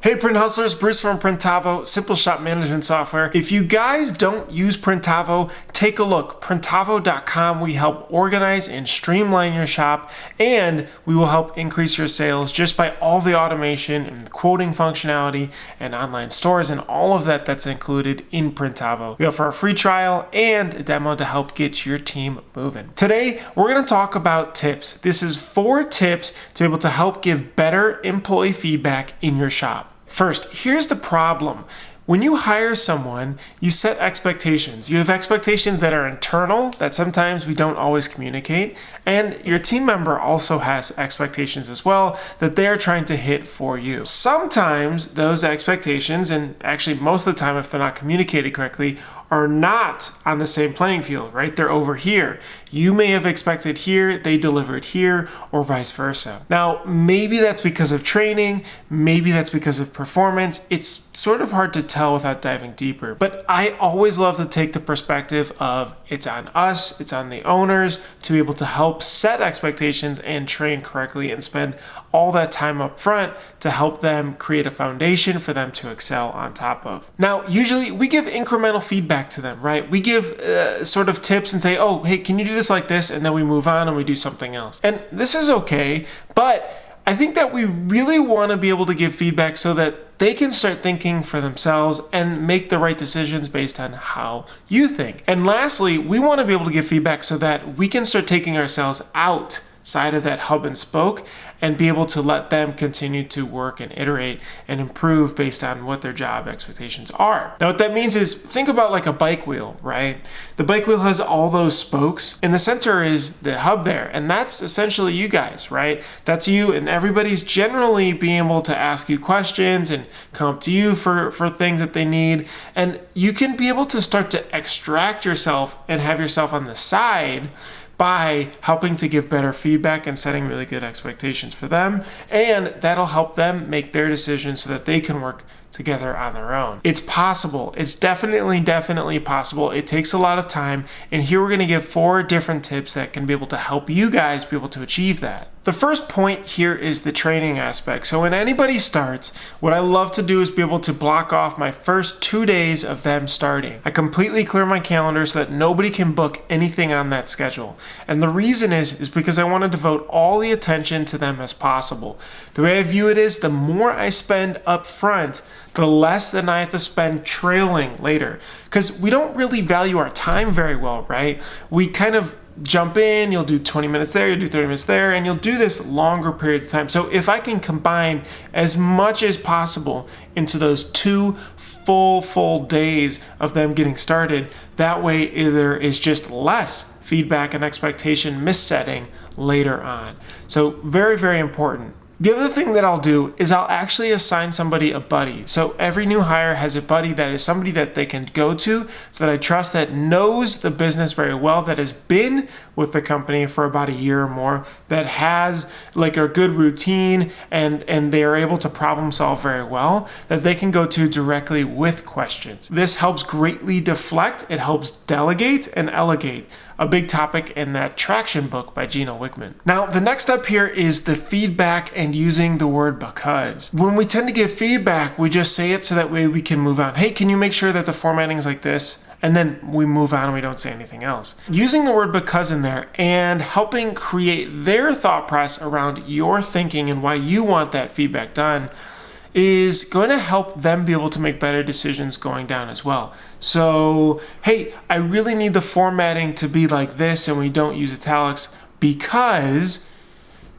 Hey Print Hustlers, Bruce from Printavo, simple shop management software. If you guys don't use Printavo, take a look. Printavo.com, we help organize and streamline your shop, and we will help increase your sales just by all the automation and quoting functionality and online stores and all of that that's included in Printavo. We offer a free trial and a demo to help get your team moving. Today, we're gonna talk about tips. This is 4 tips to be able to help give better employee feedback in your shop. First, here's the problem. When you hire someone, you set expectations. You have expectations that are internal, that sometimes we don't always communicate, and your team member also has expectations as well that they're trying to hit for you. Sometimes those expectations, and actually most of the time if they're not communicated correctly, are not on the same playing field, right? They're over here. You may have expected here, they delivered here, or vice versa. Now, maybe that's because of training, maybe that's because of performance. It's sort of hard to tell without diving deeper. But I always love to take the perspective of it's on us, it's on the owners to be able to help set expectations and train correctly and spend all that time up front to help them create a foundation for them to excel on top of. Now, usually we give incremental feedback to them, right? We give sort of tips and say, oh, hey, can you do this like this? And then we move on and we do something else. And this is okay, but I think that we really want to be able to give feedback so that they can start thinking for themselves and make the right decisions based on how you think. And lastly, we want to be able to give feedback so that we can start taking ourselves outside of that hub and spoke and be able to let them continue to work and iterate and improve based on what their job expectations are. Now, what that means is think about like a bike wheel, right? The bike wheel has all those spokes. In the center is the hub there, and that's essentially you guys, right? That's you, and everybody's generally being able to ask you questions and come up to you for things that they need. And you can be able to start to extract yourself and have yourself on the side by helping to give better feedback and setting really good expectations for them. And that'll help them make their decisions so that they can work together on their own. It's possible. It's definitely possible. It takes a lot of time. And here we're going to give 4 different tips that can be able to help you guys be able to achieve that. The first point here is the training aspect. So when anybody starts, what I love to do is be able to block off my first 2 days of them starting. I completely clear my calendar so that nobody can book anything on that schedule. And the reason is because I want to devote all the attention to them as possible. The way I view it is the more I spend up front, the less than I have to spend trailing later. Because we don't really value our time very well, right? We kind of jump in, you'll do 20 minutes there, you'll do 30 minutes there, and you'll do this longer periods of time. So if I can combine as much as possible into those 2 full days of them getting started, that way there is just less feedback and expectation missetting later on. So very important. The other thing that I'll do is I'll actually assign somebody a buddy. So every new hire has a buddy that is somebody that they can go to, that I trust, that knows the business very well, that has been with the company for about a year or more, that has like a good routine and they are able to problem solve very well, that they can go to directly with questions. This helps greatly deflect, it helps delegate and elevate, a big topic in that Traction book by Gino Wickman. Now, the next step here is the feedback and using the word because. When we tend to give feedback, we just say it so that way we can move on. Hey, can you make sure that the formatting is like this? And then we move on and we don't say anything else. Using the word because in there and helping create their thought process around your thinking and why you want that feedback done is going to help them be able to make better decisions going down as well. So, hey, I really need the formatting to be like this and we don't use italics because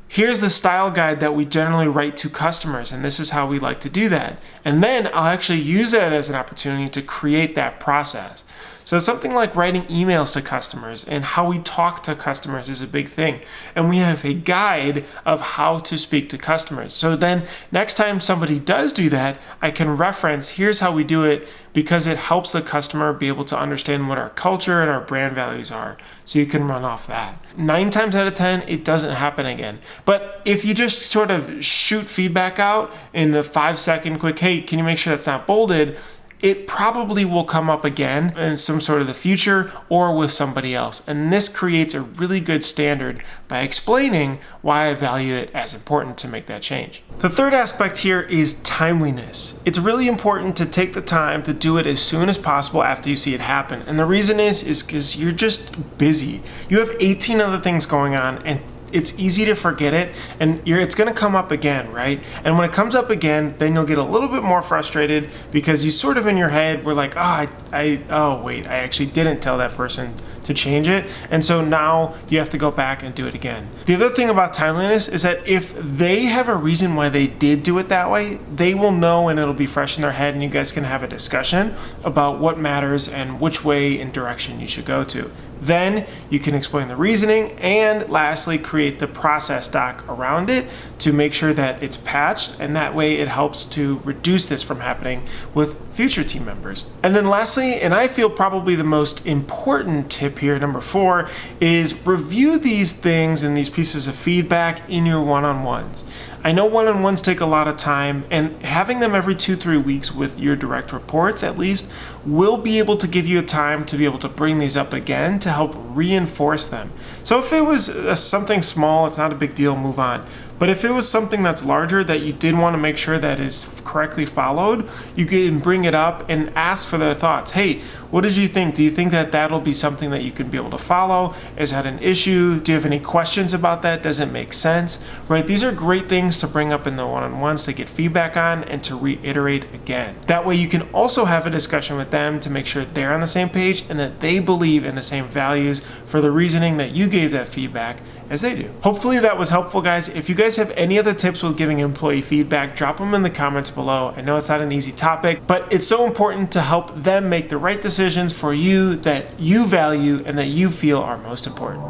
here's the style guide that we generally write to customers, and this is how we like to do that. And then I'll actually use that as an opportunity to create that process. So something like writing emails to customers and how we talk to customers is a big thing. And we have a guide of how to speak to customers. So then next time somebody does do that, I can reference, here's how we do it, because it helps the customer be able to understand what our culture and our brand values are. So you can run off that. 9 times out of 10, it doesn't happen again. But if you just sort of shoot feedback out in the 5-second quick, hey, can you make sure that's not bolded? it probably will come up again in some sort of the future or with somebody else. And this creates a really good standard by explaining why I value it as important to make that change. The third aspect here is timeliness. It's really important to take the time to do it as soon as possible after you see it happen. And the reason is because you're just busy. You have 18 other things going on, and it's easy to forget it, and it's going to come up again, right? And when it comes up again, then you'll get a little bit more frustrated because you sort of in your head were like, oh wait, I actually didn't tell that person to change it, and so now you have to go back and do it again. The other thing about timeliness is that if they have a reason why they did do it that way, they will know and it'll be fresh in their head, and you guys can have a discussion about what matters and which way and direction you should go to. Then you can explain the reasoning, and lastly, create the process doc around it to make sure that it's patched, and that way it helps to reduce this from happening with future team members. And then lastly, and I feel probably the most important tip here, number 4, is review these things and these pieces of feedback in your one-on-ones. I know one-on-ones take a lot of time, and having them every 2-3 weeks with your direct reports at least will be able to give you a time to be able to bring these up again to help reinforce them. So if it was something small, it's not a big deal, move on. But if it was something that's larger that you did want to make sure that is correctly followed, you can bring it up and ask for their thoughts. Hey, what did you think? Do you think that that'll be something that you can be able to follow? Is that an issue? Do you have any questions about that? Does it make sense? Right? These are great things to bring up in the one-on-ones to get feedback on and to reiterate again. That way you can also have a discussion with them to make sure they're on the same page and that they believe in the same values for the reasoning that you gave that feedback as they do. Hopefully that was helpful, guys. If you guys have any other tips with giving employee feedback, drop them in the comments below. I know it's not an easy topic, but it's so important to help them make the right decisions for you that you value and that you feel are most important.